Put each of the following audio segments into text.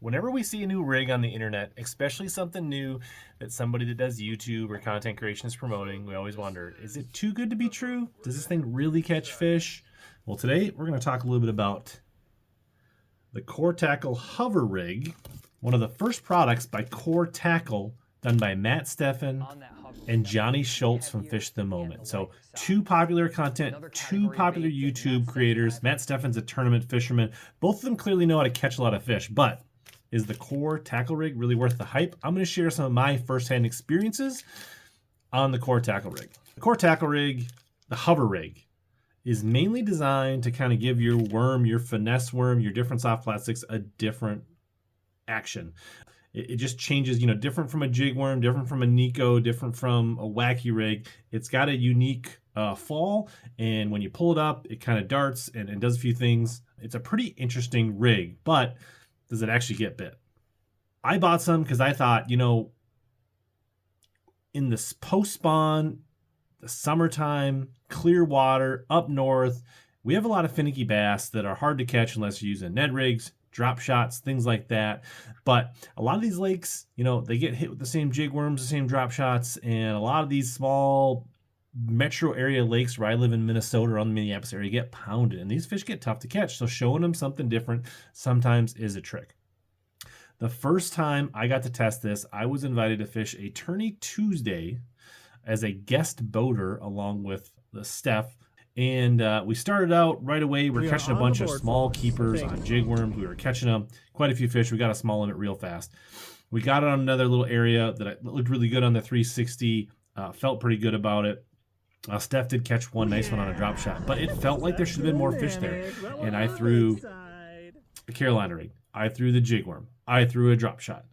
Whenever we see a new rig on the internet, especially something new that somebody that does YouTube or content creation is promoting, we always wonder, is it too good to be true? Does this thing really catch fish? Well, today we're going to talk a little bit about the Core Tackle Hover Rig, one of the first products by Core Tackle done by Matt Stefan and Johnny Schultz from Fish the Moment. So two popular content, two popular YouTube creators. Matt Stefan's a tournament fisherman. Both of them clearly know how to catch a lot of fish, but is the Core Tackle Rig really worth the hype? I'm going to share some of my firsthand experiences on the Core Tackle Rig. The Core Tackle Rig, the Hover Rig, is mainly designed to kind of give your worm, your finesse worm, your different soft plastics a different action. It just changes, you know, different from a jig worm, different from a Nico, different from a wacky rig. It's got a unique fall, and when you pull it up, it kind of darts and does a few things. It's a pretty interesting rig, but does it actually get bit? I bought some because I thought, you know, in this post-spawn, the summertime, clear water, up north, we have a lot of finicky bass that are hard to catch unless you're using Ned rigs, drop shots, things like that. But a lot of these lakes, you know, they get hit with the same jig worms, the same drop shots, and a lot of these small metro area lakes where I live in Minnesota or on the Minneapolis area get pounded, and these fish get tough to catch. So showing them something different sometimes is a trick. The first time I got to test this, I was invited to fish a Tourney Tuesday as a guest boater along with the Steph. And we started out right away. We're catching a bunch of small keepers on jig worms. We were catching them, quite a few fish. We got a small limit real fast. We got it on another little area that looked really good on the 360. Felt pretty good about it. Steph did catch one nice one on a drop shot, but it felt like there should have been more fish there. And I threw a Carolina rig. I threw the jig worm. I threw a drop shot.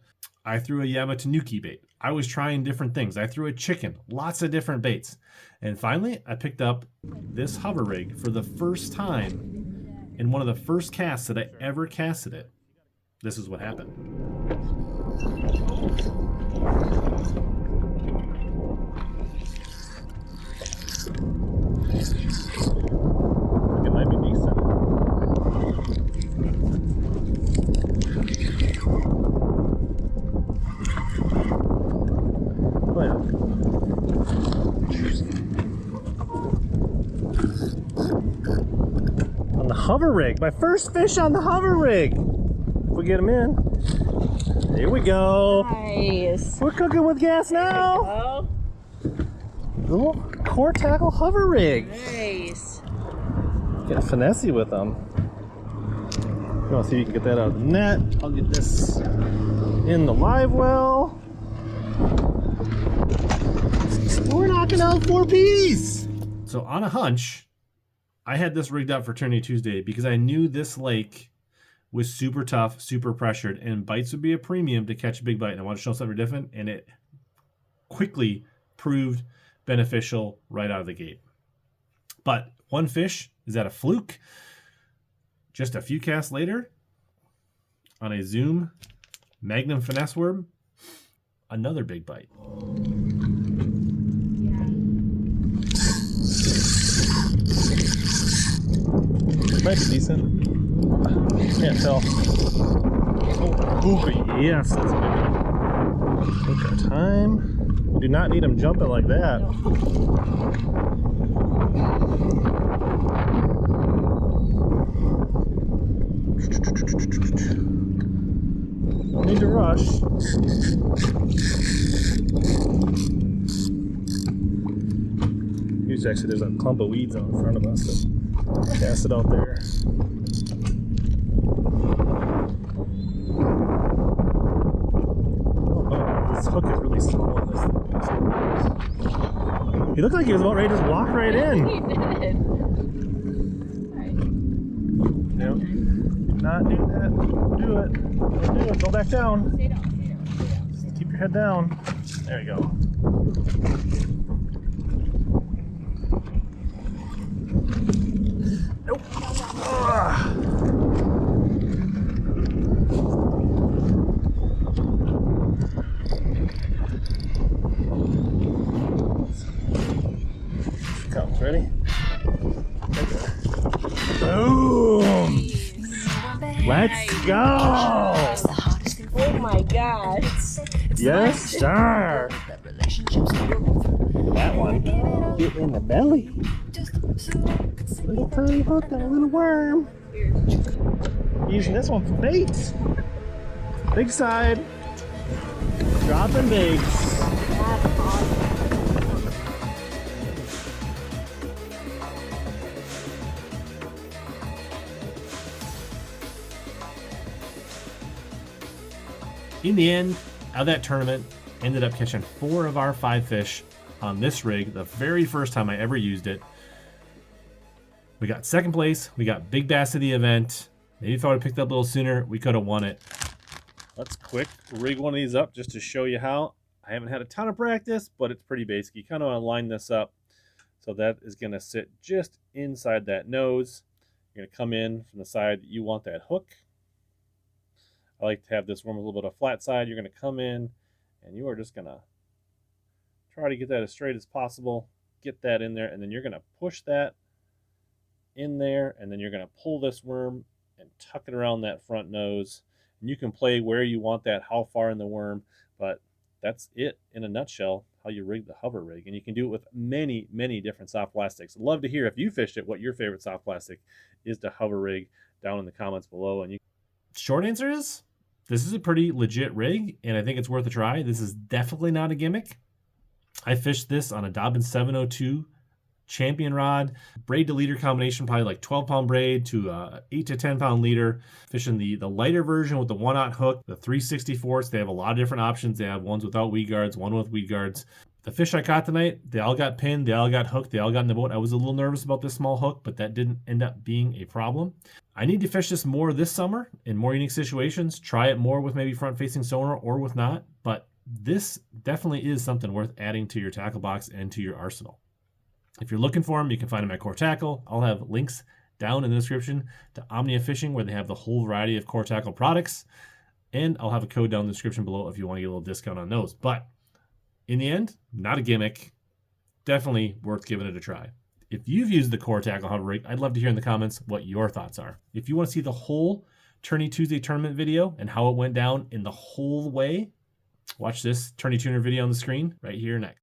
I threw a Yamatanuki bait. I was trying different things. I threw a chicken, lots of different baits. And finally, I picked up this hover rig for the first time in one of the first casts that I ever casted it. This is what happened. It might be decent. Oh yeah. On the hover rig, my first fish on the hover rig. If we get him in, here we go. Nice. We're cooking with gas now. Little Core Tackle hover rig. Nice. Get finessey with them. You want to see if you can get that out of the net? I'll get this in the live well. We're knocking out 4 P's. So on a hunch, I had this rigged up for Tourney Tuesday because I knew this lake was super tough, super pressured, and bites would be a premium to catch a big bite. And I wanted to show something different, and it quickly proved beneficial right out of the gate. But one fish, is that a fluke? Just a few casts later, on a Zoom Magnum finesse worm, another big bite. Might be decent. Can't tell. Oh, yes, that's a big one. Take our time. We do not need them jumping like that. Don't need to rush. Actually, there's a clump of weeds out in front of us, so cast it out there. Oh, this hook is really small on this. He looked like he was about ready to just walk right in. He did. Nope. Do not do that. Don't do it. Don't do it. Go back down. Stay down. Just keep your head down. There you go. Nope. Comes, ready? Okay. Boom! Let's go! Yes. Yes, sir. That one. Get in the belly. Little tiny hook and a little worm. Using this one for baits. Big side. Dropping baits. In the end, out of that tournament, ended up catching 4 of our 5 fish on this rig, the very first time I ever used it. We got second place, we got big bass of the event. Maybe if I would have picked up a little sooner, we could have won it. Let's quick rig one of these up just to show you how. I haven't had a ton of practice, but it's pretty basic. You kind of want to line this up. So that is going to sit just inside that nose. You're going to come in from the side that you want that hook. I like to have this worm a little bit of flat side. You're going to come in and you are just going to try to get that as straight as possible. Get that in there, and then you're going to push that in there, and then you're going to pull this worm and tuck it around that front nose. And you can play where you want that, how far in the worm, but that's it in a nutshell, how you rig the hover rig. And you can do it with many, many different soft plastics. I'd love to hear if you fished it, what your favorite soft plastic is to hover rig down in the comments below. And short answer is, this is a pretty legit rig, and I think it's worth a try. This is definitely not a gimmick. I fished this on a Dobbins 702 champion rod, braid to leader combination, probably like 12-pound braid to 8 to 10-pound leader. Fishing the lighter version with the 1/0 hook, the 3/64. They have a lot of different options. They have ones without weed guards, one with weed guards. The fish I caught tonight, they all got pinned, they all got hooked, they all got in the boat. I was a little nervous about this small hook, but that didn't end up being a problem. I need to fish this more this summer in more unique situations. Try it more with maybe front-facing sonar or with not, but this definitely is something worth adding to your tackle box and to your arsenal. If you're looking for them, you can find them at Core Tackle. I'll have links down in the description to Omnia Fishing, where they have the whole variety of Core Tackle products. And I'll have a code down in the description below if you want to get a little discount on those. But in the end, not a gimmick. Definitely worth giving it a try. If you've used the Core Tackle hover rig, I'd love to hear in the comments what your thoughts are. If you want to see the whole Tourney Tuesday tournament video and how it went down in the whole way, watch this Tourney Tuner video on the screen right here next.